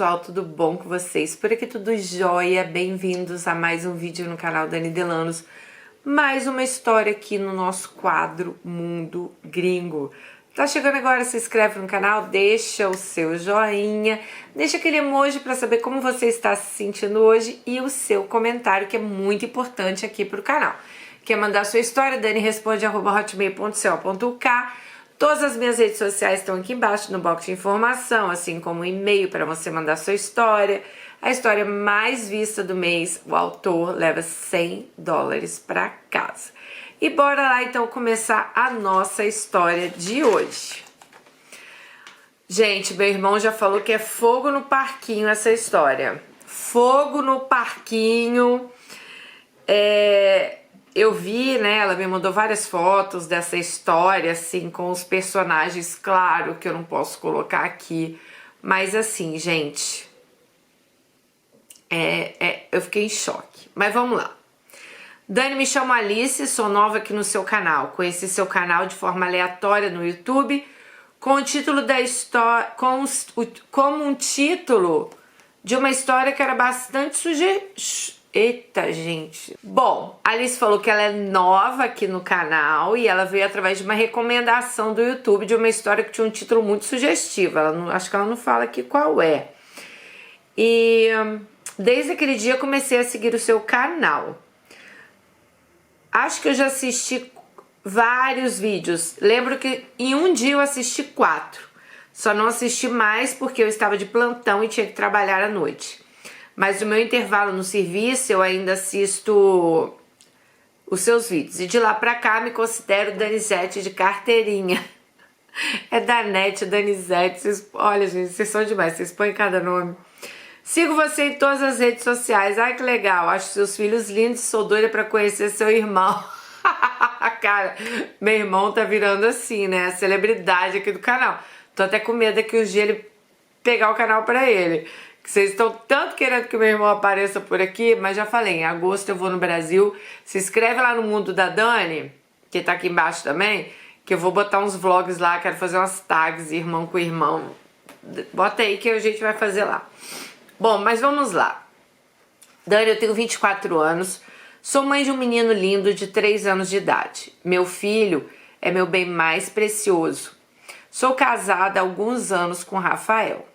pessoal, tudo bom com vocês? Por aqui tudo jóia, bem-vindos a mais um vídeo no canal Dani Delanos. Mais uma história aqui no nosso quadro Mundo Gringo. Tá chegando agora, se inscreve no canal, deixa o seu joinha, deixa aquele emoji para saber como você está se sentindo hoje e o seu comentário, que é muito importante aqui pro canal. Quer mandar sua história? daniresponde@hotmail.co.uk. Todas as minhas redes sociais estão aqui embaixo no box de informação, assim como um e-mail para você mandar sua história. A história mais vista do mês, o autor leva $100 para casa. E bora lá então começar a nossa história de hoje. Gente, meu irmão já falou que é fogo no parquinho essa história. Fogo no parquinho. Eu vi, né, ela me mandou várias fotos dessa história, assim, com os personagens, claro que eu não posso colocar aqui, mas assim, gente, eu fiquei em choque, mas vamos lá. Dani, me chamo Alice, sou nova aqui no seu canal, conheci seu canal de forma aleatória no YouTube, com o título da história, como um título de uma história que era bastante Eita, gente. Bom, a Alice falou que ela é nova aqui no canal e ela veio através de uma recomendação do YouTube de uma história que tinha um título muito sugestivo. Acho que ela não fala aqui qual é. E desde aquele dia eu comecei a seguir o seu canal. Acho que eu já assisti vários vídeos. Lembro que em um dia eu assisti 4. Só não assisti mais porque eu estava de plantão e tinha que trabalhar à noite. Mas no meu intervalo no serviço eu ainda assisto os seus vídeos. E de lá pra cá me considero Danizete de carteirinha. É Danete, Danizete. Olha, gente, vocês são demais. Vocês põem cada nome. Sigo você em todas as redes sociais. Ai, que legal. Acho seus filhos lindos. Sou doida pra conhecer seu irmão. Cara, meu irmão tá virando assim, né? A celebridade aqui do canal. Tô até com medo que um dia ele pegar o canal pra ele. Vocês estão tanto querendo que meu irmão apareça por aqui, mas já falei, em agosto eu vou no Brasil. Se inscreve lá no Mundo da Dani, que tá aqui embaixo também, que eu vou botar uns vlogs lá, quero fazer umas tags, irmão com irmão. Bota aí que a gente vai fazer lá. Bom, mas vamos lá. Dani, eu tenho 24 anos, sou mãe de um menino lindo de 3 anos de idade. Meu filho é meu bem mais precioso. Sou casada há alguns anos com Rafael.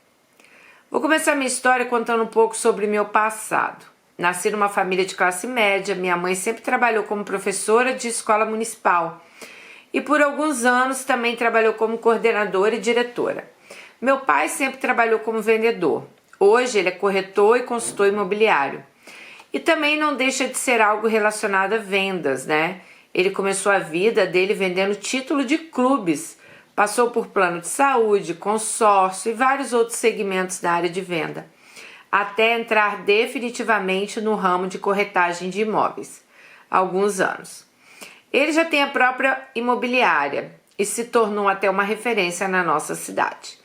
Vou começar minha história contando um pouco sobre meu passado. Nasci numa família de classe média, minha mãe sempre trabalhou como professora de escola municipal e por alguns anos também trabalhou como coordenadora e diretora. Meu pai sempre trabalhou como vendedor. Hoje ele é corretor e consultor imobiliário. E também não deixa de ser algo relacionado a vendas, né? Ele começou a vida dele vendendo título de clubes. Passou por plano de saúde, consórcio e vários outros segmentos da área de venda, até entrar definitivamente no ramo de corretagem de imóveis, há alguns anos. Ele já tem a própria imobiliária e se tornou até uma referência na nossa cidade.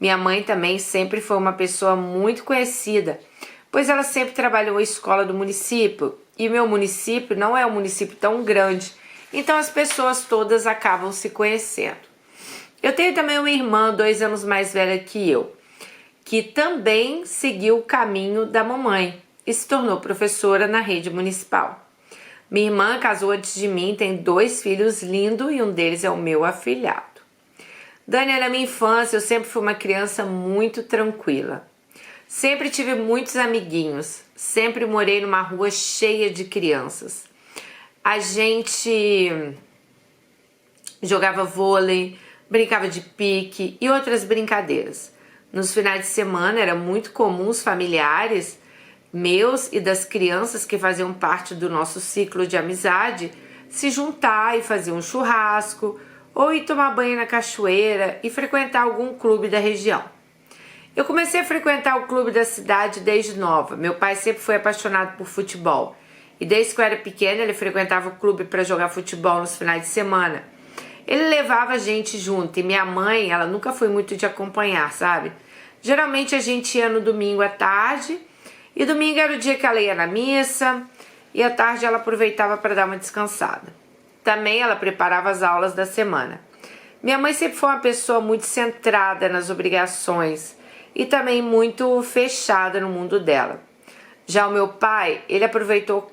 Minha mãe também sempre foi uma pessoa muito conhecida, pois ela sempre trabalhou em escola do município e meu município não é um município tão grande, então as pessoas todas acabam se conhecendo. Eu tenho também uma irmã 2 anos mais velha que eu, que também seguiu o caminho da mamãe e se tornou professora na rede municipal. Minha irmã casou antes de mim, tem 2 filhos lindos e um deles é o meu afilhado. Dani, na minha infância eu sempre fui uma criança muito tranquila. Sempre tive muitos amiguinhos, sempre morei numa rua cheia de crianças. A gente jogava vôlei, brincava de pique e outras brincadeiras. Nos finais de semana era muito comum os familiares meus e das crianças que faziam parte do nosso ciclo de amizade se juntar e fazer um churrasco ou ir tomar banho na cachoeira e frequentar algum clube da região. Eu comecei a frequentar o clube da cidade desde nova. Meu pai sempre foi apaixonado por futebol e desde que eu era pequena ele frequentava o clube para jogar futebol nos finais de semana. Ele levava a gente junto e minha mãe, ela nunca foi muito de acompanhar, sabe? Geralmente a gente ia no domingo à tarde e domingo era o dia que ela ia na missa e à tarde ela aproveitava para dar uma descansada. Também ela preparava as aulas da semana. Minha mãe sempre foi uma pessoa muito centrada nas obrigações e também muito fechada no mundo dela. Já o meu pai, ele aproveitava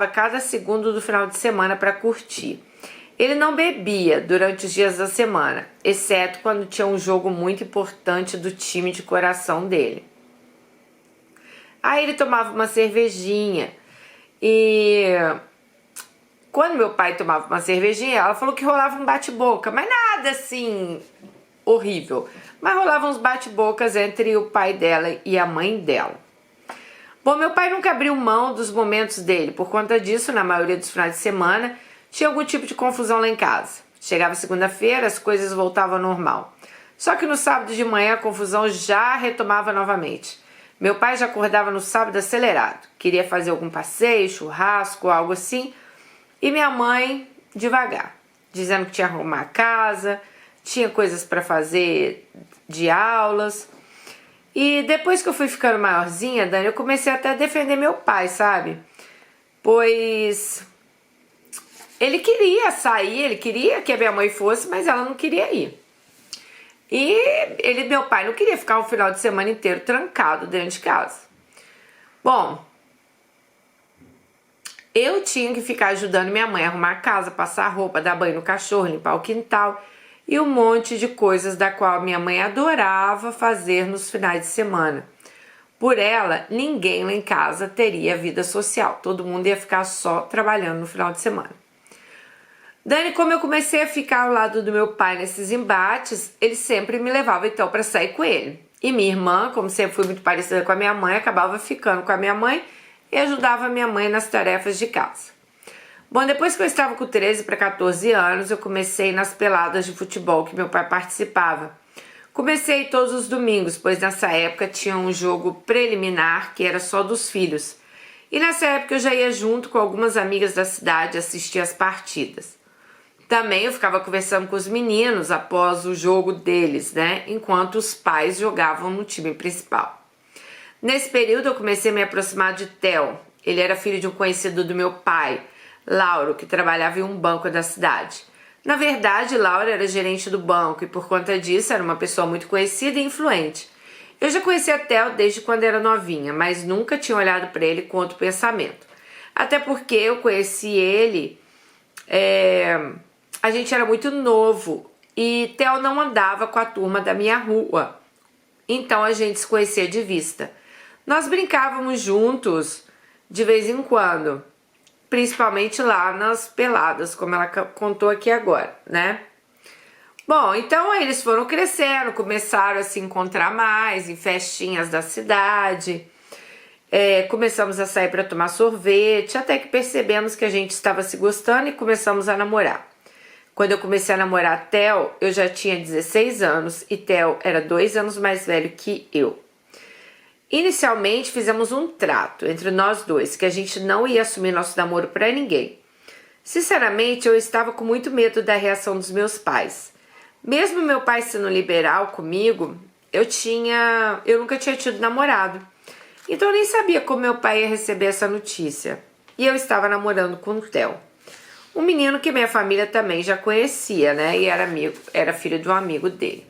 cada segundo do final de semana para curtir. Ele não bebia durante os dias da semana, exceto quando tinha um jogo muito importante do time de coração dele. Aí ele tomava uma cervejinha e quando meu pai tomava uma cervejinha, ela falou que rolava um bate-boca, mas nada assim horrível. Mas rolava uns bate-bocas entre o pai dela e a mãe dela. Bom, meu pai nunca abriu mão dos momentos dele. Por conta disso, na maioria dos finais de semana, tinha algum tipo de confusão lá em casa. Chegava segunda-feira, as coisas voltavam ao normal. Só que no sábado de manhã a confusão já retomava novamente. Meu pai já acordava no sábado acelerado. Queria fazer algum passeio, churrasco, algo assim. E minha mãe, devagar, dizendo que tinha que arrumar a casa, tinha coisas para fazer de aulas. E depois que eu fui ficando maiorzinha, Dani, eu comecei até a defender meu pai, sabe? Pois ele queria sair, ele queria que a minha mãe fosse, mas ela não queria ir. E meu pai não queria ficar o final de semana inteiro trancado dentro de casa. Bom, eu tinha que ficar ajudando minha mãe a arrumar a casa, passar roupa, dar banho no cachorro, limpar o quintal e um monte de coisas da qual minha mãe adorava fazer nos finais de semana. Por ela, ninguém lá em casa teria vida social, todo mundo ia ficar só trabalhando no final de semana. Dani, como eu comecei a ficar ao lado do meu pai nesses embates, ele sempre me levava então para sair com ele. E minha irmã, como sempre fui muito parecida com a minha mãe, acabava ficando com a minha mãe e ajudava a minha mãe nas tarefas de casa. Bom, depois que eu estava com 13 para 14 anos, eu comecei nas peladas de futebol que meu pai participava. Comecei todos os domingos, pois nessa época tinha um jogo preliminar que era só dos filhos. E nessa época eu já ia junto com algumas amigas da cidade assistir as partidas. Também eu ficava conversando com os meninos após o jogo deles, né? Enquanto os pais jogavam no time principal. Nesse período eu comecei a me aproximar de Theo. Ele era filho de um conhecido do meu pai, Lauro, que trabalhava em um banco da cidade. Na verdade, Lauro era gerente do banco e por conta disso era uma pessoa muito conhecida e influente. Eu já conhecia Theo desde quando era novinha, mas nunca tinha olhado para ele com outro pensamento. Até porque eu conheci ele... A gente era muito novo e Theo não andava com a turma da minha rua, então a gente se conhecia de vista. Nós brincávamos juntos de vez em quando, principalmente lá nas peladas, como ela contou aqui agora, né? Bom, então eles foram crescendo, começaram a se encontrar mais em festinhas da cidade, começamos a sair para tomar sorvete, até que percebemos que a gente estava se gostando e começamos a namorar. Quando eu comecei a namorar Theo, eu já tinha 16 anos e Theo era 2 anos mais velho que eu. Inicialmente fizemos um trato entre nós dois, que a gente não ia assumir nosso namoro para ninguém. Sinceramente, eu estava com muito medo da reação dos meus pais. Mesmo meu pai sendo liberal comigo, eu nunca tinha tido namorado. Então eu nem sabia como meu pai ia receber essa notícia. E eu estava namorando com o Theo. Um menino que minha família também já conhecia, né? E era filho de um amigo dele.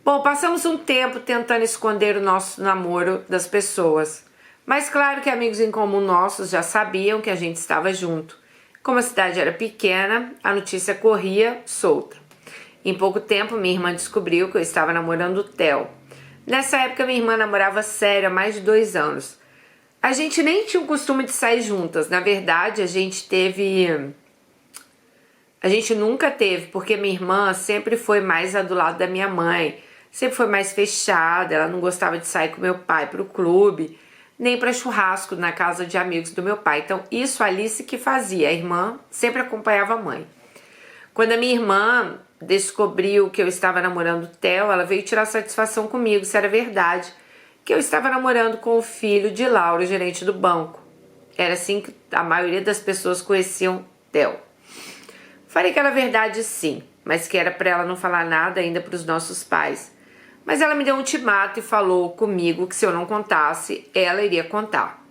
Bom, passamos um tempo tentando esconder o nosso namoro das pessoas. Mas claro que amigos em comum nossos já sabiam que a gente estava junto. Como a cidade era pequena, a notícia corria solta. Em pouco tempo, minha irmã descobriu que eu estava namorando o Theo. Nessa época, minha irmã namorava sério há mais de 2 anos. A gente nem tinha o costume de sair juntas. Na verdade, a gente nunca teve, porque minha irmã sempre foi mais a do lado da minha mãe. Sempre foi mais fechada, ela não gostava de sair com meu pai para o clube, nem para churrasco na casa de amigos do meu pai. Então, isso a Alice que fazia. A irmã sempre acompanhava a mãe. Quando a minha irmã descobriu que eu estava namorando o Theo, ela veio tirar satisfação comigo, se era verdade, que eu estava namorando com o filho de Lauro, gerente do banco. Era assim que a maioria das pessoas conheciam Theo. Falei que era verdade sim, mas que era para ela não falar nada ainda para os nossos pais. Mas ela me deu um ultimato e falou comigo que se eu não contasse, ela iria contar.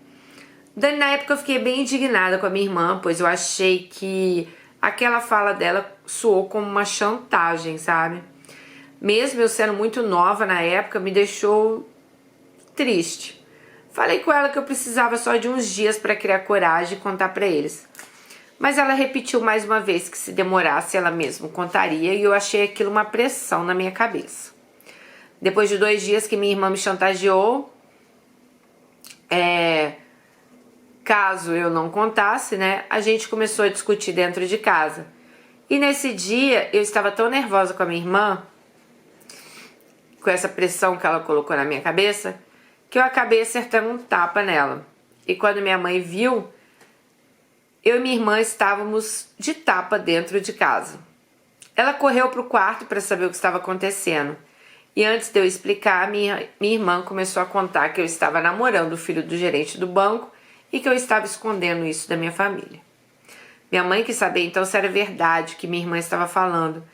Dani, na época eu fiquei bem indignada com a minha irmã, pois eu achei que aquela fala dela soou como uma chantagem, sabe? mesmo eu sendo muito nova na época, me deixou triste. Falei com ela que eu precisava só de uns dias para criar coragem e contar para eles. Mas ela repetiu mais uma vez que se demorasse ela mesma contaria e eu achei aquilo uma pressão na minha cabeça. Depois de 2 dias que minha irmã me chantageou, caso eu não contasse, né, a gente começou a discutir dentro de casa. E nesse dia eu estava tão nervosa com a minha irmã, com essa pressão que ela colocou na minha cabeça, que eu acabei acertando um tapa nela. E quando minha mãe viu, eu e minha irmã estávamos de tapa dentro de casa. Ela correu para o quarto para saber o que estava acontecendo. E antes de eu explicar, minha irmã começou a contar que eu estava namorando o filho do gerente do banco e que eu estava escondendo isso da minha família. Minha mãe quis saber então se era verdade o que minha irmã estava falando.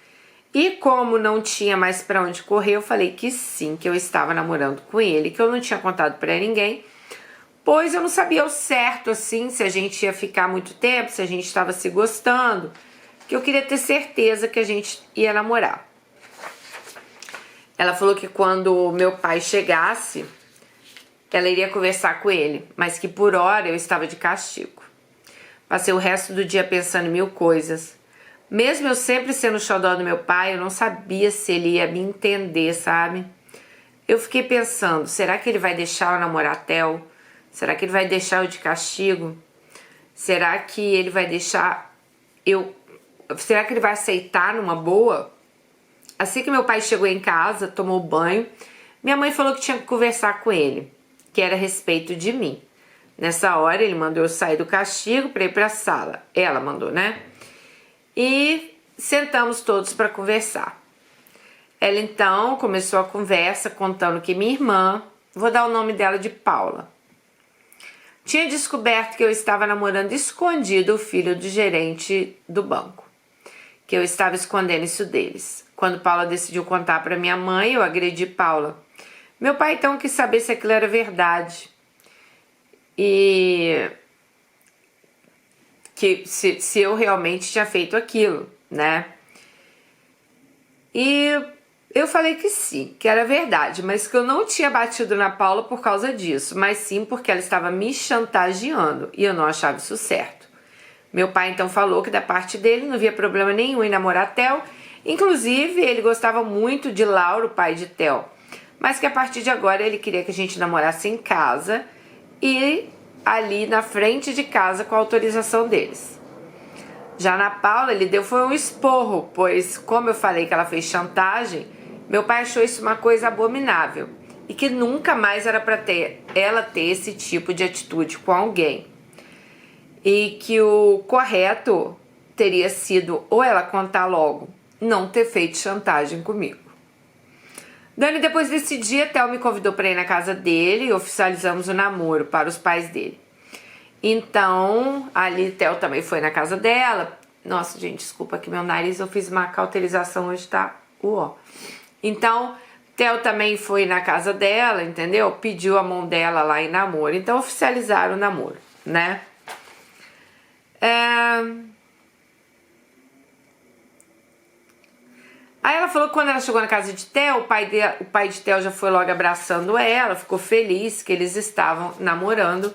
E como não tinha mais para onde correr, eu falei que sim, que eu estava namorando com ele, que eu não tinha contado para ninguém, pois eu não sabia ao certo assim se a gente ia ficar muito tempo, se a gente estava se gostando, que eu queria ter certeza que a gente ia namorar. Ela falou que quando meu pai chegasse, ela iria conversar com ele, mas que por hora eu estava de castigo. Passei o resto do dia pensando em 1000 coisas. Mesmo eu sempre sendo o xodó do meu pai, eu não sabia se ele ia me entender, sabe? Eu fiquei pensando, será que ele vai deixar eu namorar a Theo? Será que ele vai deixar eu de castigo? Será que ele vai deixar eu... Será que ele vai aceitar numa boa? Assim que meu pai chegou em casa, tomou banho, minha mãe falou que tinha que conversar com ele, que era a respeito de mim. Nessa hora ele mandou eu sair do castigo para ir para a sala. Ela mandou, né? E sentamos todos para conversar. Ela então começou a conversa contando que minha irmã, vou dar o nome dela de Paula, tinha descoberto que eu estava namorando escondido o filho do gerente do banco, que eu estava escondendo isso deles. Quando Paula decidiu contar para minha mãe, eu agredi Paula. Meu pai então quis saber se aquilo era verdade e que se eu realmente tinha feito aquilo, né? E eu falei que sim, que era verdade, mas que eu não tinha batido na Paula por causa disso, mas sim porque ela estava me chantageando e eu não achava isso certo. Meu pai então falou que da parte dele não havia problema nenhum em namorar a Theo, inclusive ele gostava muito de Lauro, pai de Theo, mas que a partir de agora ele queria que a gente namorasse em casa e ali na frente de casa com a autorização deles. Já na Paula ele deu foi um esporro, pois como eu falei que ela fez chantagem, meu pai achou isso uma coisa abominável e que nunca mais era para ela ter esse tipo de atitude com alguém. E que o correto teria sido ou ela contar logo, não ter feito chantagem comigo. Dani, depois desse dia, Theo me convidou para ir na casa dele e oficializamos o namoro para os pais dele. Então, ali Theo também foi na casa dela. Nossa, gente, desculpa que meu nariz, eu fiz uma cauterização hoje, tá? Então, Theo também foi na casa dela, entendeu? Pediu a mão dela lá em namoro. Então, oficializaram o namoro, né? Aí ela falou que quando ela chegou na casa de Theo, o pai de Theo já foi logo abraçando ela, ficou feliz que eles estavam namorando.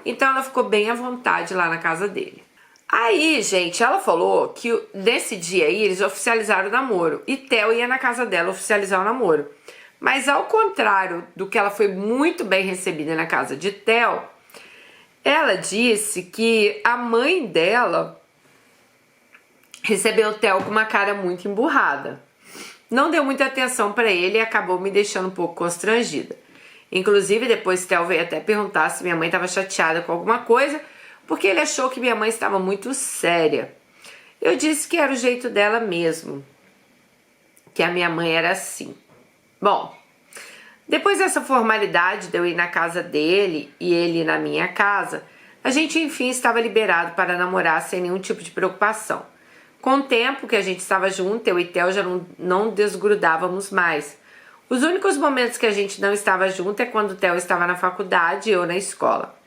Então ela ficou bem à vontade lá na casa dele. Aí, gente, ela falou que nesse dia aí eles oficializaram o namoro. E Theo ia na casa dela oficializar o namoro. Mas ao contrário do que ela foi muito bem recebida na casa de Theo, ela disse que a mãe dela recebeu o Theo com uma cara muito emburrada. Não deu muita atenção para ele e acabou me deixando um pouco constrangida. Inclusive, depois Theo veio até perguntar se minha mãe estava chateada com alguma coisa, porque ele achou que minha mãe estava muito séria. Eu disse que era o jeito dela mesmo, que a minha mãe era assim. Bom, depois dessa formalidade de eu ir na casa dele e ele na minha casa, a gente enfim estava liberado para namorar sem nenhum tipo de preocupação. Com o tempo que a gente estava junto, eu e Theo já não desgrudávamos mais. Os únicos momentos que a gente não estava junto é quando o Theo estava na faculdade e eu na escola.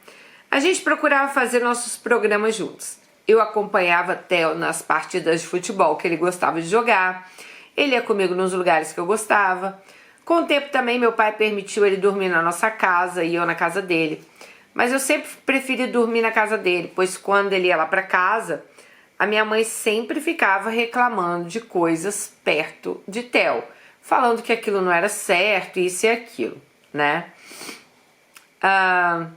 A gente procurava fazer nossos programas juntos. Eu acompanhava Theo nas partidas de futebol que ele gostava de jogar. Ele ia comigo nos lugares que eu gostava. Com o tempo também meu pai permitiu ele dormir na nossa casa e eu na casa dele. Mas eu sempre preferi dormir na casa dele, pois quando ele ia lá para casa, a minha mãe sempre ficava reclamando de coisas perto de Theo, falando que aquilo não era certo, isso e aquilo, né? Tá.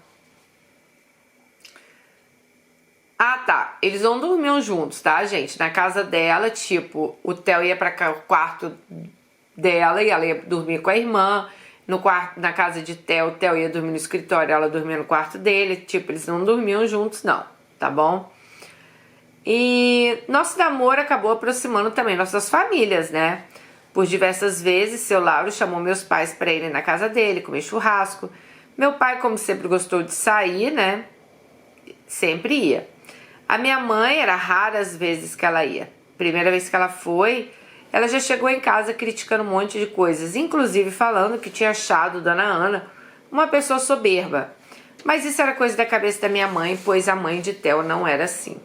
Eles não dormiam juntos, tá, gente? Na casa dela, tipo, o Theo ia para o quarto dela e ela ia dormir com a irmã. No quarto, na casa de Theo, o Theo ia dormir no escritório, ela dormia no quarto dele. Tipo, eles não dormiam juntos, não, tá bom? E nosso namoro acabou aproximando também nossas famílias, né? Por diversas vezes, seu Lauro chamou meus pais para irem na casa dele, comer churrasco. Meu pai, como sempre gostou de sair, né? Sempre ia. A minha mãe, era raras vezes que ela ia. Primeira vez que ela foi, ela já chegou em casa criticando um monte de coisas, inclusive falando que tinha achado Dona Ana uma pessoa soberba. Mas isso era coisa da cabeça da minha mãe, pois a mãe de Theo não era assim.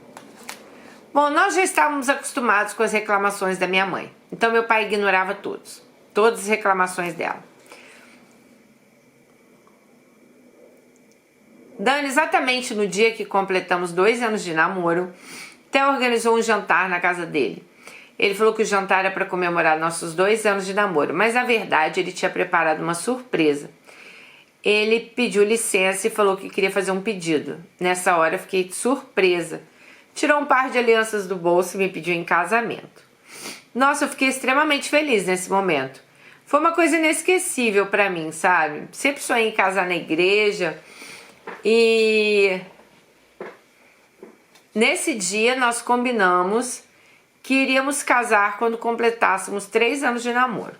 Bom, nós já estávamos acostumados com as reclamações da minha mãe. Então meu pai ignorava todas as reclamações dela. Dani, exatamente no dia que completamos 2 anos de namoro, Theo organizou um jantar na casa dele. Ele falou que o jantar era para comemorar nossos 2 anos de namoro, mas na verdade ele tinha preparado uma surpresa. Ele pediu licença e falou que queria fazer um pedido. Nessa hora eu fiquei surpresa. Tirou um par de alianças do bolso e me pediu em casamento. Nossa, eu fiquei extremamente feliz nesse momento. Foi uma coisa inesquecível para mim, sabe? Sempre sonhei em casar na igreja. E nesse dia nós combinamos que iríamos casar quando completássemos 3 anos de namoro.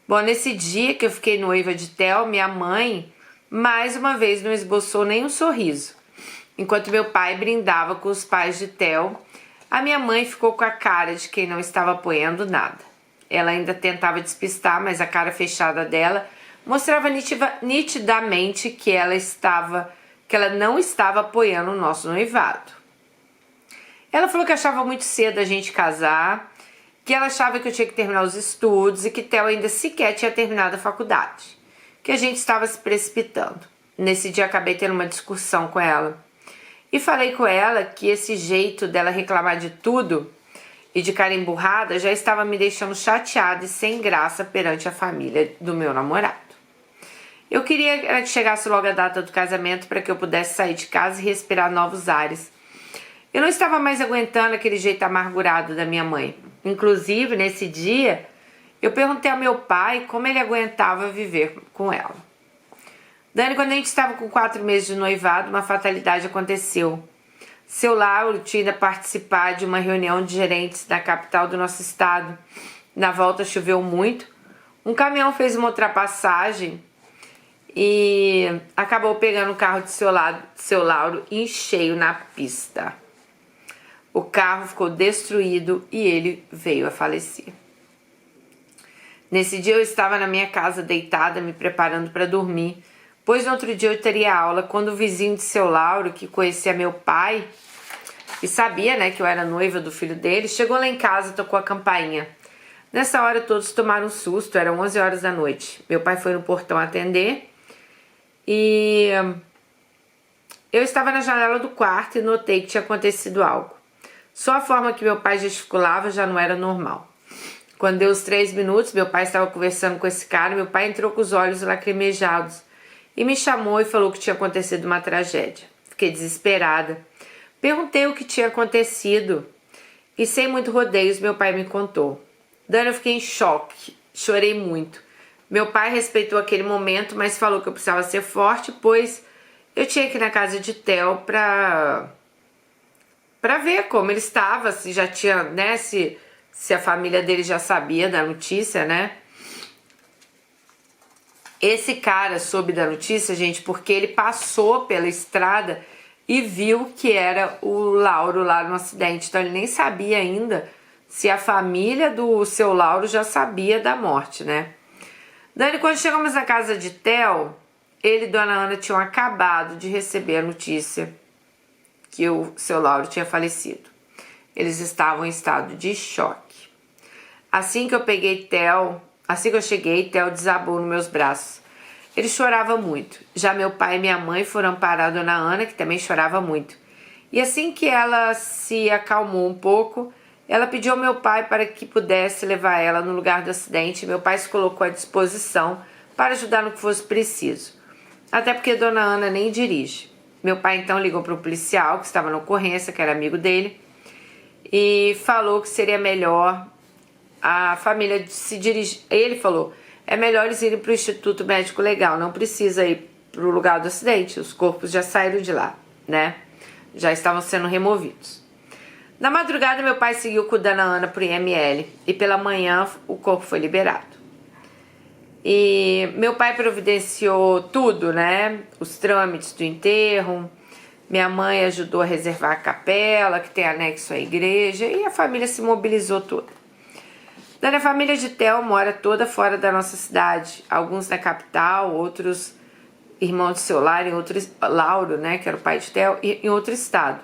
Bom, nesse dia que eu fiquei noiva de Theo, minha mãe mais uma vez não esboçou nem um sorriso. Enquanto meu pai brindava com os pais de Theo, a minha mãe ficou com a cara de quem não estava apoiando nada. Ela ainda tentava despistar, mas a cara fechada dela mostrava nitidamente que ela não estava apoiando o nosso noivado. Ela falou que achava muito cedo a gente casar, que ela achava que eu tinha que terminar os estudos e que Theo ainda sequer tinha terminado a faculdade, que a gente estava se precipitando. Nesse dia acabei tendo uma discussão com ela e falei com ela que esse jeito dela reclamar de tudo e de cara emburrada já estava me deixando chateada e sem graça perante a família do meu namorado. Eu queria que chegasse logo a data do casamento para que eu pudesse sair de casa e respirar novos ares. Eu não estava mais aguentando aquele jeito amargurado da minha mãe. Inclusive, nesse dia, eu perguntei ao meu pai como ele aguentava viver com ela. Dani, quando a gente estava com 4 meses de noivado, uma fatalidade aconteceu. Seu Lauro tinha ido participar de uma reunião de gerentes na capital do nosso estado. Na volta choveu muito. Um caminhão fez uma ultrapassagem e acabou pegando o carro de seu Lauro em cheio na pista. O carro ficou destruído e ele veio a falecer. Nesse dia eu estava na minha casa deitada, me preparando para dormir, pois no outro dia eu teria aula, quando o vizinho de seu Lauro, que conhecia meu pai e sabia, né, que eu era noiva do filho dele, chegou lá em casa e tocou a campainha. Nessa hora todos tomaram um susto, eram 11 horas da noite. Meu pai foi no portão atender e eu estava na janela do quarto e notei que tinha acontecido algo. Só a forma que meu pai gesticulava já não era normal. Quando deu os 3 minutos, meu pai estava conversando com esse cara, meu pai entrou com os olhos lacrimejados e me chamou e falou que tinha acontecido uma tragédia. Fiquei desesperada. Perguntei o que tinha acontecido e sem muito rodeios meu pai me contou. Dani, eu fiquei em choque, chorei muito. Meu pai respeitou aquele momento, mas falou que eu precisava ser forte, pois eu tinha que ir na casa de Theo para ver como ele estava, se já tinha, né, se a família dele já sabia da notícia, né? Esse cara soube da notícia, gente, porque ele passou pela estrada e viu que era o Lauro lá no acidente. Então ele nem sabia ainda se a família do seu Lauro já sabia da morte, né? Dani, quando chegamos na casa de Theo, ele e Dona Ana tinham acabado de receber a notícia que o seu Lauro tinha falecido. Eles estavam em estado de choque. Assim que eu cheguei, Theo desabou nos meus braços. Ele chorava muito. Já meu pai e minha mãe foram amparar a dona Ana, que também chorava muito. E assim que ela se acalmou um pouco, ela pediu ao meu pai para que pudesse levar ela no lugar do acidente. Meu pai se colocou à disposição para ajudar no que fosse preciso. Até porque dona Ana nem dirige. Meu pai então ligou para o policial que estava na ocorrência, que era amigo dele, e falou que seria melhor a família se dirigir. Ele falou: é melhor eles irem para o Instituto Médico Legal, não precisa ir para o lugar do acidente, os corpos já saíram de lá, né? Já estavam sendo removidos. Na madrugada, meu pai seguiu com dona Ana para o IML e pela manhã o corpo foi liberado. E meu pai providenciou tudo, né? Os trâmites do enterro. Minha mãe ajudou a reservar a capela, que tem anexo à igreja, e a família se mobilizou toda. A família de Theo mora toda fora da nossa cidade. Alguns na capital, outros irmãos de seu Lauro, né, que era o pai de Theo, em outro estado.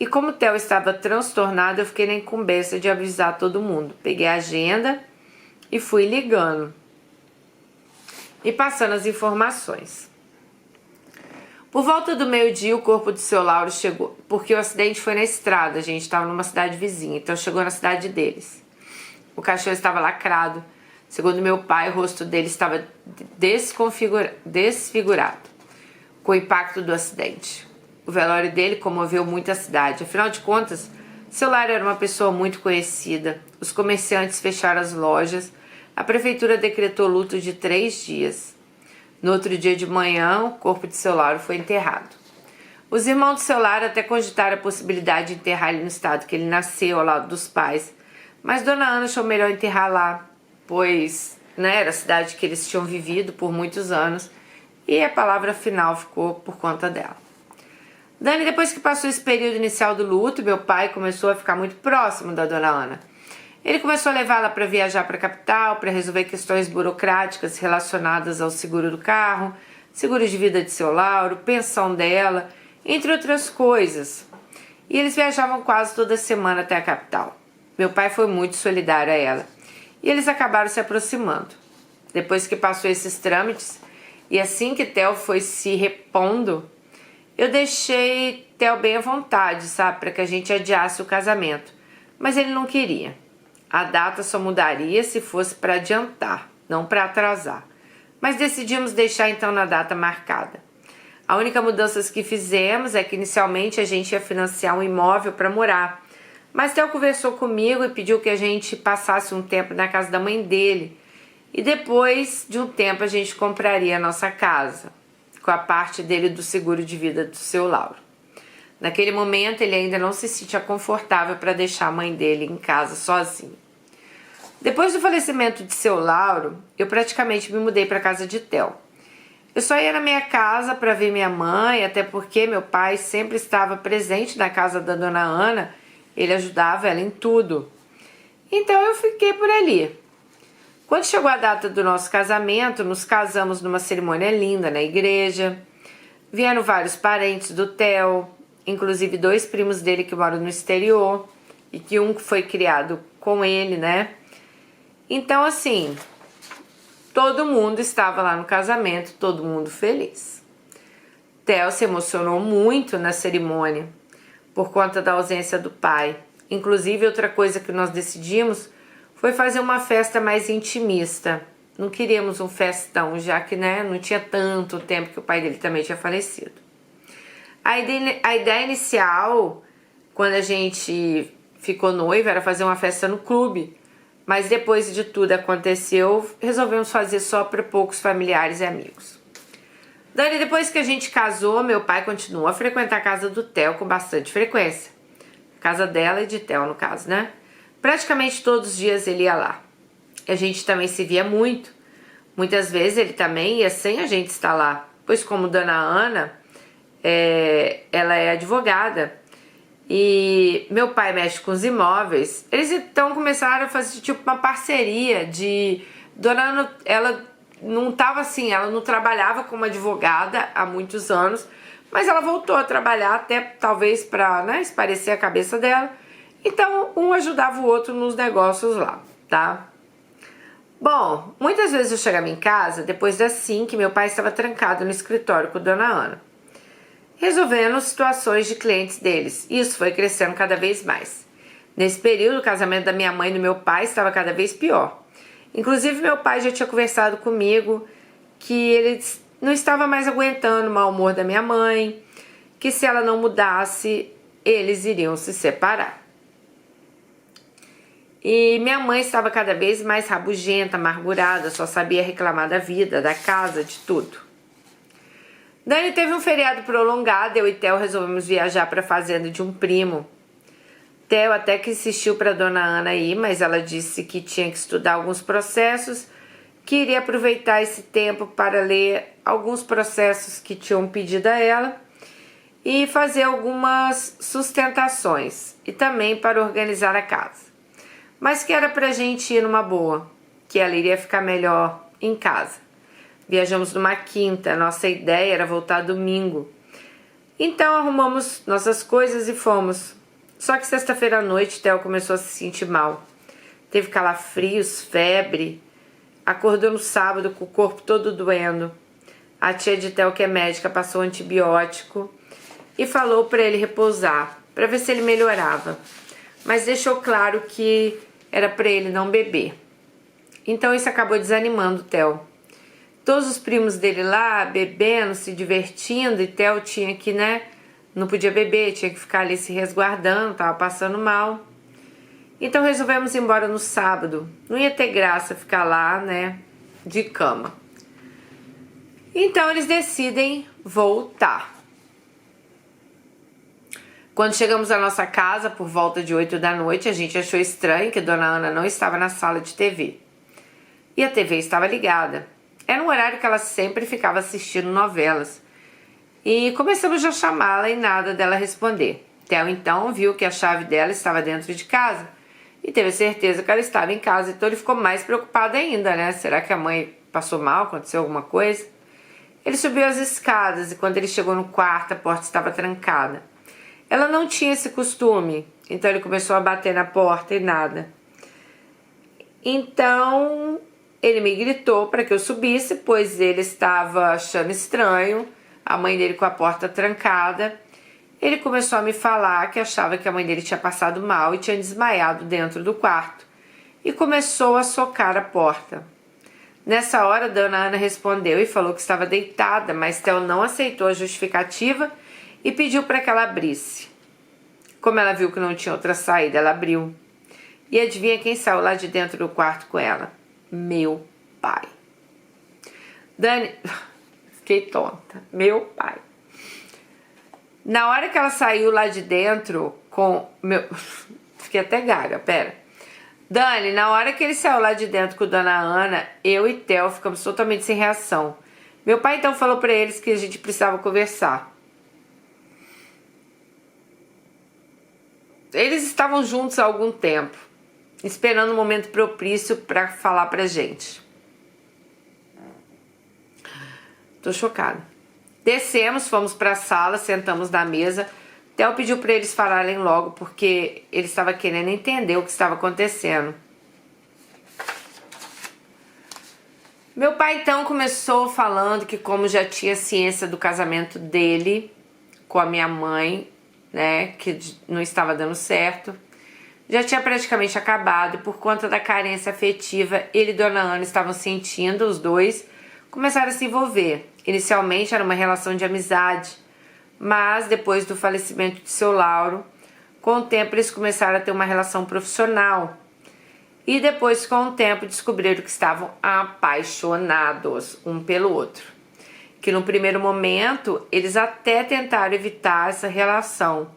E como Theo estava transtornado, eu fiquei na incumbência de avisar todo mundo. Peguei a agenda e fui ligando e passando as informações. Por volta do meio-dia, o corpo do seu Lauro chegou, porque o acidente foi na estrada, a gente estava numa cidade vizinha, então chegou na cidade deles. O caixão estava lacrado. Segundo meu pai, o rosto dele estava desfigurado com o impacto do acidente. O velório dele comoveu muito a cidade. Afinal de contas, seu Lauro era uma pessoa muito conhecida. Os comerciantes fecharam as lojas. A prefeitura decretou luto de 3 dias. No outro dia de manhã, o corpo de seu Lauro foi enterrado. Os irmãos de seu Lauro até cogitaram a possibilidade de enterrar ele no estado que ele nasceu, ao lado dos pais. Mas dona Ana achou melhor enterrar lá, pois, né, era a cidade que eles tinham vivido por muitos anos e a palavra final ficou por conta dela. Dani, depois que passou esse período inicial do luto, meu pai começou a ficar muito próximo da dona Ana. Ele começou a levá-la para viajar para a capital, para resolver questões burocráticas relacionadas ao seguro do carro, seguro de vida de seu Lauro, pensão dela, entre outras coisas. E eles viajavam quase toda semana até a capital. Meu pai foi muito solidário a ela e eles acabaram se aproximando. Depois que passou esses trâmites e assim que Theo foi se repondo, eu deixei Theo bem à vontade, sabe, para que a gente adiasse o casamento, mas ele não queria. A data só mudaria se fosse para adiantar, não para atrasar, mas decidimos deixar então na data marcada. A única mudança que fizemos é que inicialmente a gente ia financiar um imóvel para morar, mas Theo conversou comigo e pediu que a gente passasse um tempo na casa da mãe dele. E depois de um tempo a gente compraria a nossa casa, com a parte dele do seguro de vida do seu Lauro. Naquele momento ele ainda não se sentia confortável para deixar a mãe dele em casa sozinho. Depois do falecimento de seu Lauro, eu praticamente me mudei para a casa de Theo. Eu só ia na minha casa para ver minha mãe, até porque meu pai sempre estava presente na casa da dona Ana. Ele ajudava ela em tudo. Então eu fiquei por ali. Quando chegou a data do nosso casamento, nos casamos numa cerimônia linda na igreja. Vieram vários parentes do Theo, inclusive 2 primos dele que moram no exterior e que um foi criado com ele, né? Então assim, todo mundo estava lá no casamento, todo mundo feliz. Theo se emocionou muito na cerimônia por conta da ausência do pai. Inclusive, outra coisa que nós decidimos foi fazer uma festa mais intimista. Não queríamos um festão, já que, né, não tinha tanto tempo que o pai dele também tinha falecido. A ideia inicial, quando a gente ficou noiva, era fazer uma festa no clube. Mas depois de tudo aconteceu, resolvemos fazer só para poucos familiares e amigos. Dani, depois que a gente casou, meu pai continuou a frequentar a casa do Theo com bastante frequência. Casa dela e de Theo, no caso, né? Praticamente todos os dias ele ia lá. A gente também se via muito. Muitas vezes ele também ia sem a gente estar lá. Pois como dona Ana, ela é advogada. E meu pai mexe com os imóveis. Eles então começaram a fazer tipo uma parceria de... Dona Ana, ela não estava assim, ela não trabalhava como advogada há muitos anos, mas ela voltou a trabalhar até talvez para, né, esparecer a cabeça dela. Então um ajudava o outro nos negócios lá, tá? Bom, muitas vezes eu chegava em casa depois das 5 e meu pai estava trancado no escritório com a dona Ana, resolvendo situações de clientes deles. Isso foi crescendo cada vez mais. Nesse período, o casamento da minha mãe e do meu pai estava cada vez pior. Inclusive, meu pai já tinha conversado comigo que ele não estava mais aguentando o mau humor da minha mãe, que se ela não mudasse, eles iriam se separar. E minha mãe estava cada vez mais rabugenta, amargurada, só sabia reclamar da vida, da casa, de tudo. Dani teve um feriado prolongado, eu e Theo resolvemos viajar para a fazenda de um primo. Theo até que insistiu para dona Ana ir, mas ela disse que tinha que estudar alguns processos, que iria aproveitar esse tempo para ler alguns processos que tinham pedido a ela e fazer algumas sustentações e também para organizar a casa. Mas que era pra gente ir numa boa, que ela iria ficar melhor em casa. Viajamos numa quinta, nossa ideia era voltar domingo. Então arrumamos nossas coisas e fomos. Só que sexta-feira à noite, Theo começou a se sentir mal. Teve calafrios, febre. Acordou no sábado com o corpo todo doendo. A tia de Theo, que é médica, passou antibiótico e falou para ele repousar, para ver se ele melhorava. Mas deixou claro que era para ele não beber. Então isso acabou desanimando o Theo. Todos os primos dele lá, bebendo, se divertindo, e Theo tinha que, não podia beber, tinha que ficar ali se resguardando, tava passando mal. Então resolvemos ir embora no sábado. Não ia ter graça ficar lá, de cama. Então eles decidem voltar. Quando chegamos à nossa casa, por volta de 8 da noite, a gente achou estranho que dona Ana não estava na sala de TV. E a TV estava ligada. Era um horário que ela sempre ficava assistindo novelas. E começamos a chamá-la e nada dela responder. Theo então viu que a chave dela estava dentro de casa e teve certeza que ela estava em casa, então ele ficou mais preocupado ainda, Será que a mãe passou mal, aconteceu alguma coisa? Ele subiu as escadas e quando ele chegou no quarto, a porta estava trancada. Ela não tinha esse costume, então ele começou a bater na porta e nada. Então ele me gritou para que eu subisse, pois ele estava achando estranho a mãe dele com a porta trancada. Ele começou a me falar que achava que a mãe dele tinha passado mal e tinha desmaiado dentro do quarto e começou a socar a porta. Nessa hora, dona Ana respondeu e falou que estava deitada, mas Theo não aceitou a justificativa e pediu para que ela abrisse. Como ela viu que não tinha outra saída, ela abriu. E adivinha quem saiu lá de dentro do quarto com ela? Meu pai. Dani, fiquei tonta. Meu pai. Na hora que ela saiu lá de dentro com meu... Fiquei até gaga, pera. Dani, na hora que ele saiu lá de dentro com dona Ana, eu e Theo ficamos totalmente sem reação. Meu pai então falou para eles que a gente precisava conversar. Eles estavam juntos há algum tempo, esperando um momento propício para falar pra gente. Tô chocada. Descemos, fomos pra sala, sentamos na mesa. Theo pediu para eles falarem logo, porque ele estava querendo entender o que estava acontecendo. Meu pai então começou falando que como já tinha ciência do casamento dele com a minha mãe, que não estava dando certo, já tinha praticamente acabado e por conta da carência afetiva, ele e dona Ana estavam sentindo, os dois começaram a se envolver. Inicialmente era uma relação de amizade, mas depois do falecimento de seu Lauro, com o tempo eles começaram a ter uma relação profissional. E depois, com o tempo, descobriram que estavam apaixonados um pelo outro. Que no primeiro momento, eles até tentaram evitar essa relação.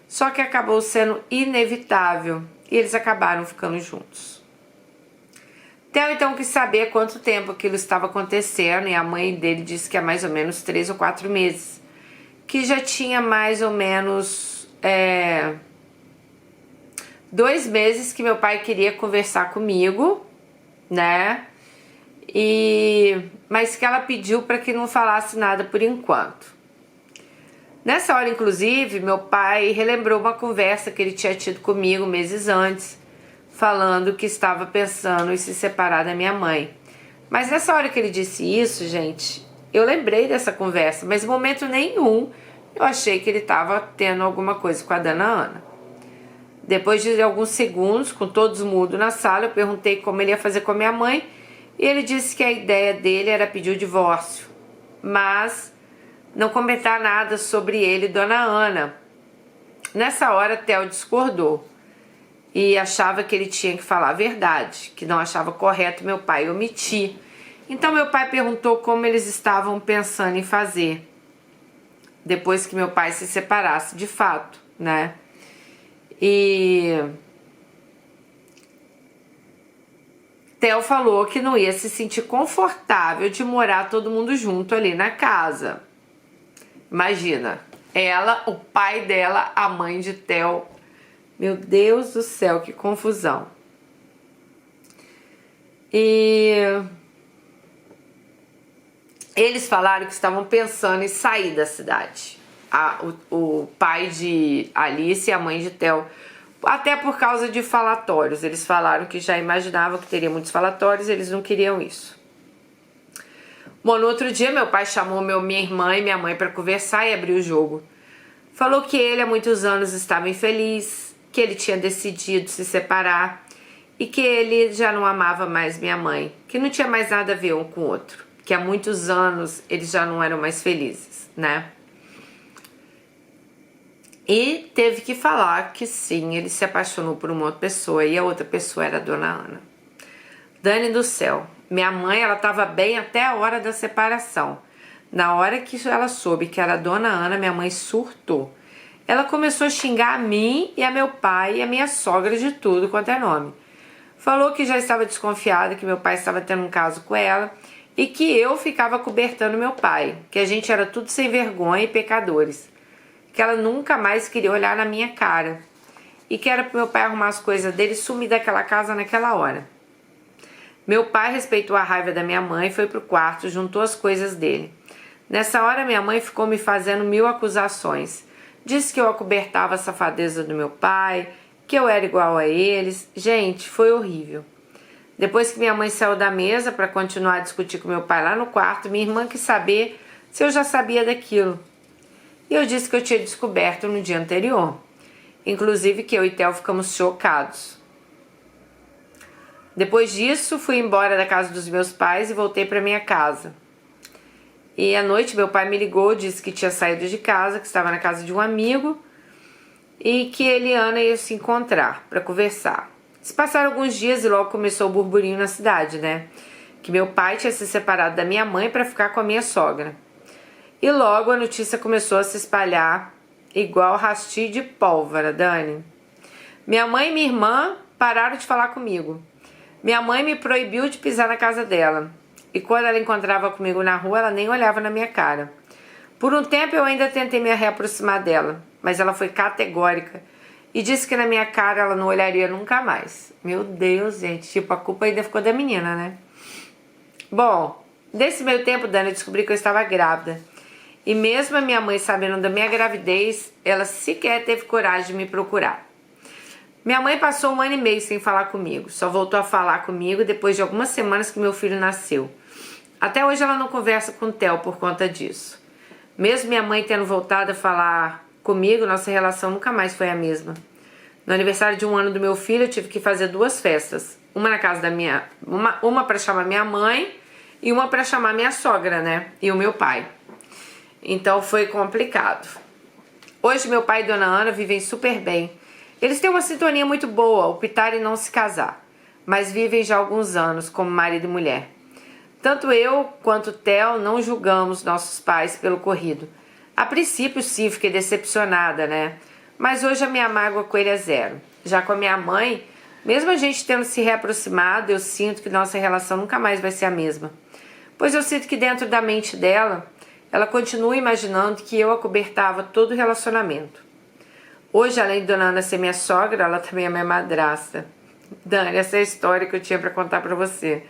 Só que acabou sendo inevitável e eles acabaram ficando juntos. Theo então quis saber quanto tempo aquilo estava acontecendo e a mãe dele disse que há mais ou menos 3 ou 4 meses. Que já tinha mais ou menos 2 meses que meu pai queria conversar comigo, mas que ela pediu para que não falasse nada por enquanto. Nessa hora, inclusive, meu pai relembrou uma conversa que ele tinha tido comigo meses antes, falando que estava pensando em se separar da minha mãe. Mas nessa hora que ele disse isso, gente, eu lembrei dessa conversa, mas em momento nenhum eu achei que ele estava tendo alguma coisa com a dona Ana. Depois de alguns segundos, com todos mudos na sala, eu perguntei como ele ia fazer com a minha mãe e ele disse que a ideia dele era pedir o divórcio, mas não comentar nada sobre ele e dona Ana. Nessa hora, Theo discordou e achava que ele tinha que falar a verdade, que não achava correto meu pai omitir. Então meu pai perguntou como eles estavam pensando em fazer depois que meu pai se separasse de fato, né? E Theo falou que não ia se sentir confortável de morar todo mundo junto ali na casa. Imagina, ela, o pai dela, a mãe de Theo. Meu Deus do céu, que confusão. E eles falaram que estavam pensando em sair da cidade. O pai de Alice e a mãe de Theo, até por causa de falatórios. Eles falaram que já imaginavam que teria muitos falatórios, eles não queriam isso. Bom, no outro dia meu pai chamou minha irmã e minha mãe para conversar e abrir o jogo. Falou que ele há muitos anos estava infeliz, que ele tinha decidido se separar e que ele já não amava mais minha mãe, que não tinha mais nada a ver um com o outro, que há muitos anos eles já não eram mais felizes, né? E teve que falar que sim, ele se apaixonou por uma outra pessoa e a outra pessoa era a dona Ana. Dani do céu, minha mãe, ela estava bem até a hora da separação. Na hora que ela soube que era a dona Ana, minha mãe surtou. Ela começou a xingar a mim e a meu pai e a minha sogra de tudo quanto é nome. Falou que já estava desconfiada que meu pai estava tendo um caso com ela e que eu ficava cobertando meu pai, que a gente era tudo sem vergonha e pecadores, que ela nunca mais queria olhar na minha cara e que era para meu pai arrumar as coisas dele e sumir daquela casa naquela hora. Meu pai respeitou a raiva da minha mãe, foi pro quarto, juntou as coisas dele. Nessa hora minha mãe ficou me fazendo 1000 acusações. Disse que eu acobertava a safadeza do meu pai, que eu era igual a eles. Gente, foi horrível. Depois que minha mãe saiu da mesa para continuar a discutir com meu pai lá no quarto, minha irmã quis saber se eu já sabia daquilo. E eu disse que eu tinha descoberto no dia anterior. Inclusive que eu e Theo ficamos chocados. Depois disso, fui embora da casa dos meus pais e voltei para minha casa. E à noite meu pai me ligou, disse que tinha saído de casa, que estava na casa de um amigo e que ele e Ana iam se encontrar para conversar. Se passaram alguns dias e logo começou o burburinho na cidade, né? Que meu pai tinha se separado da minha mãe para ficar com a minha sogra. E logo a notícia começou a se espalhar igual rastilho de pólvora, Dani. Minha mãe e minha irmã pararam de falar comigo. Minha mãe me proibiu de pisar na casa dela. E quando ela encontrava comigo na rua, ela nem olhava na minha cara. Por um tempo eu ainda tentei me reaproximar dela, mas ela foi categórica e disse que na minha cara ela não olharia nunca mais. Meu Deus, gente, tipo, a culpa ainda ficou da menina, né? Bom, desse meio tempo, Dani, eu descobri que eu estava grávida. E mesmo a minha mãe sabendo da minha gravidez, ela sequer teve coragem de me procurar. Minha mãe passou 1 ano e meio sem falar comigo. Só voltou a falar comigo depois de algumas semanas que meu filho nasceu. Até hoje ela não conversa com o Theo por conta disso. Mesmo minha mãe tendo voltado a falar comigo, nossa relação nunca mais foi a mesma. No aniversário de 1 ano do meu filho, eu tive que fazer 2 festas. Uma na casa da minha... Uma para chamar minha mãe e uma para chamar minha sogra, né? E o meu pai. Então foi complicado. Hoje meu pai e dona Ana vivem super bem. Eles têm uma sintonia muito boa, optaram em não se casar, mas vivem já há alguns anos como marido e mulher. Tanto eu quanto o Theo não julgamos nossos pais pelo ocorrido. A princípio sim, fiquei decepcionada, né? Mas hoje a minha mágoa com ele é 0. Já com a minha mãe, mesmo a gente tendo se reaproximado, eu sinto que nossa relação nunca mais vai ser a mesma. Pois eu sinto que dentro da mente dela, ela continua imaginando que eu acobertava todo o relacionamento. Hoje, além de dona Ana ser minha sogra, ela também é minha madrasta. Dani, essa é a história que eu tinha para contar para você.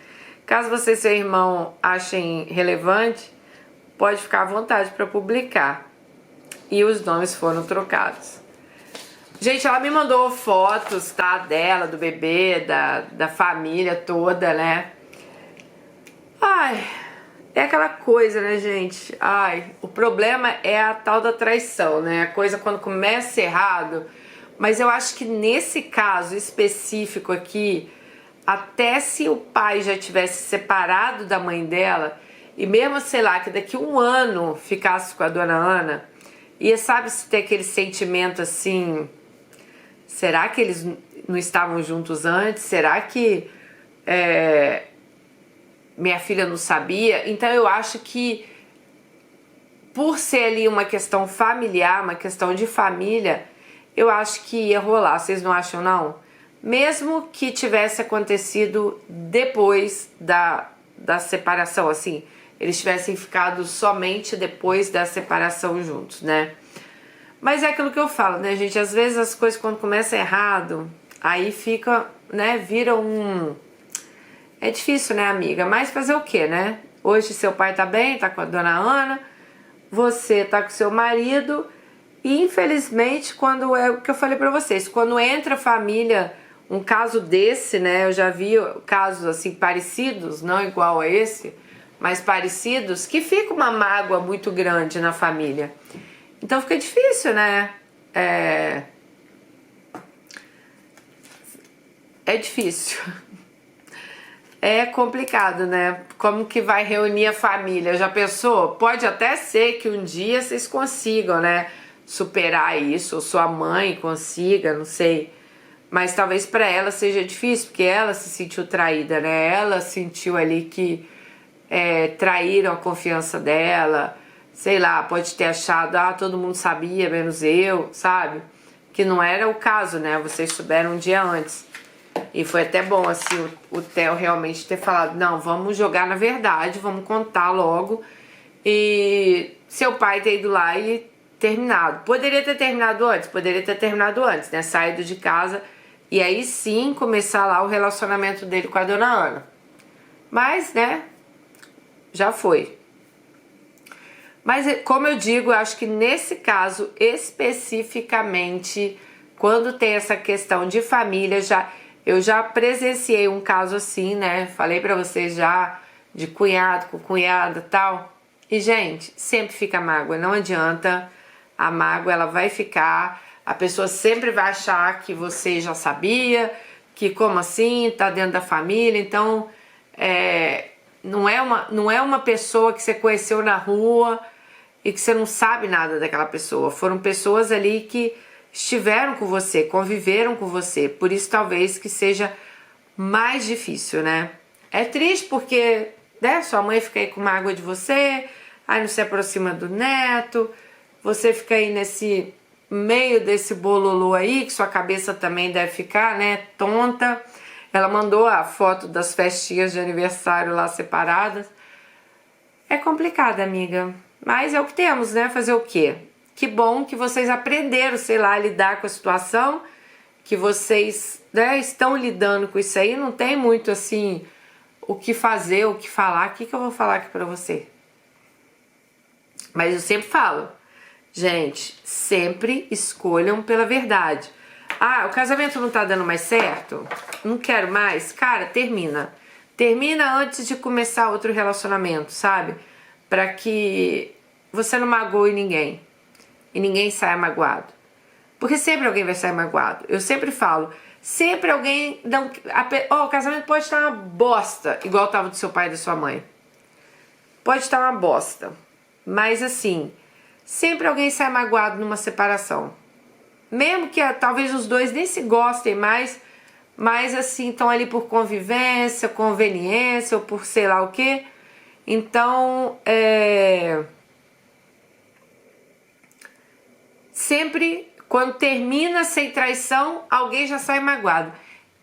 Caso você e seu irmão achem relevante, pode ficar à vontade para publicar. E os nomes foram trocados. Gente, ela me mandou fotos, tá? Dela, do bebê, da família toda, né? Ai, é aquela coisa, né, gente? Ai, o problema é a tal da traição, né? A coisa quando começa errado. Mas eu acho que nesse caso específico aqui, até se o pai já tivesse separado da mãe dela, e mesmo, sei lá, que daqui um ano ficasse com a dona Ana, e sabe se ter aquele sentimento assim, será que eles não estavam juntos antes? Será que minha filha não sabia? Então eu acho que por ser ali uma questão familiar, uma questão de família, eu acho que ia rolar, vocês não acham não? Mesmo que tivesse acontecido depois da separação, assim, eles tivessem ficado somente depois da separação juntos, né? Mas é aquilo que eu falo, né, gente? Às vezes as coisas quando começam errado, aí fica, né, vira um... É difícil, né, amiga? Mas fazer o quê, né? Hoje seu pai tá bem, tá com a dona Ana, você tá com seu marido, e infelizmente, quando é o que eu falei pra vocês, quando entra família, um caso desse, né, eu já vi casos assim parecidos, não igual a esse, mas parecidos, que fica uma mágoa muito grande na família. Então fica difícil, né? É difícil. É complicado, né? Como que vai reunir a família? Já pensou? Pode até ser que um dia vocês consigam, né? Superar isso, ou sua mãe consiga, não sei. Mas talvez para ela seja difícil, porque ela se sentiu traída, né? Ela sentiu ali que traíram a confiança dela. Sei lá, pode ter achado, todo mundo sabia, menos eu, sabe? Que não era o caso, né? Vocês souberam um dia antes. E foi até bom, assim, o Theo realmente ter falado, não, vamos jogar na verdade, vamos contar logo. E seu pai ter ido lá e terminado. Poderia ter terminado antes, né? Saído de casa e aí sim começar lá o relacionamento dele com a dona Ana. Mas, né, já foi. Mas, como eu digo, eu acho que nesse caso, especificamente, quando tem essa questão de família, eu já presenciei um caso assim, né? Falei pra vocês já, de cunhado com cunhada e tal. E, gente, sempre fica mágoa, não adianta. A mágoa, ela vai ficar. A pessoa sempre vai achar que você já sabia, que como assim, tá dentro da família. Então, não é uma pessoa que você conheceu na rua e que você não sabe nada daquela pessoa. Foram pessoas ali que estiveram com você, conviveram com você. Por isso talvez que seja mais difícil, né? É triste porque, né, sua mãe fica aí com mágoa de você, aí não se aproxima do neto, você fica aí nesse meio desse bololô aí, que sua cabeça também deve ficar, né, tonta. Ela mandou a foto das festinhas de aniversário lá separadas. É complicado, amiga. Mas é o que temos, né? Fazer o quê? Que bom que vocês aprenderam, sei lá, a lidar com a situação, que vocês, né, estão lidando com isso aí. Não tem muito, assim, o que fazer, o que falar. O que eu vou falar aqui pra você? Mas eu sempre falo, gente, sempre escolham pela verdade. O casamento não tá dando mais certo? Não quero mais? Cara, termina. Termina antes de começar outro relacionamento, sabe? Pra que você não magoe ninguém. E ninguém saia magoado. Porque sempre alguém vai sair magoado. Eu sempre falo, sempre alguém... o casamento pode estar uma bosta, igual tava do seu pai e da sua mãe. Pode estar uma bosta. Mas assim, sempre alguém sai magoado numa separação. Mesmo que talvez os dois nem se gostem mais, mas assim, estão ali por convivência, conveniência ou por sei lá o quê. Então, sempre, quando termina sem traição, alguém já sai magoado.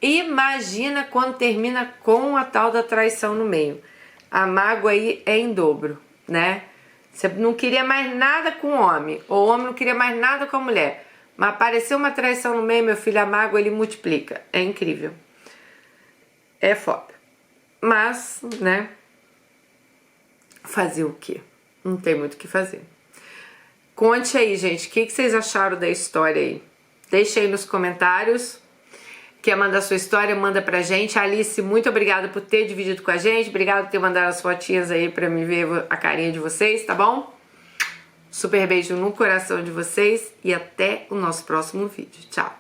Imagina quando termina com a tal da traição no meio. A mágoa aí é em dobro, né? Você não queria mais nada com o homem, ou o homem não queria mais nada com a mulher. Mas apareceu uma traição no meio, meu filho, a mágoa ele multiplica. É incrível. É foda. Mas, né? Fazer o quê? Não tem muito o que fazer. Conte aí, gente, o que vocês acharam da história aí? Deixa aí nos comentários. Quer mandar sua história, manda pra gente. Alice, muito obrigada por ter dividido com a gente. Obrigada por ter mandado as fotinhas aí pra me ver a carinha de vocês, tá bom? Super beijo no coração de vocês e até o nosso próximo vídeo. Tchau!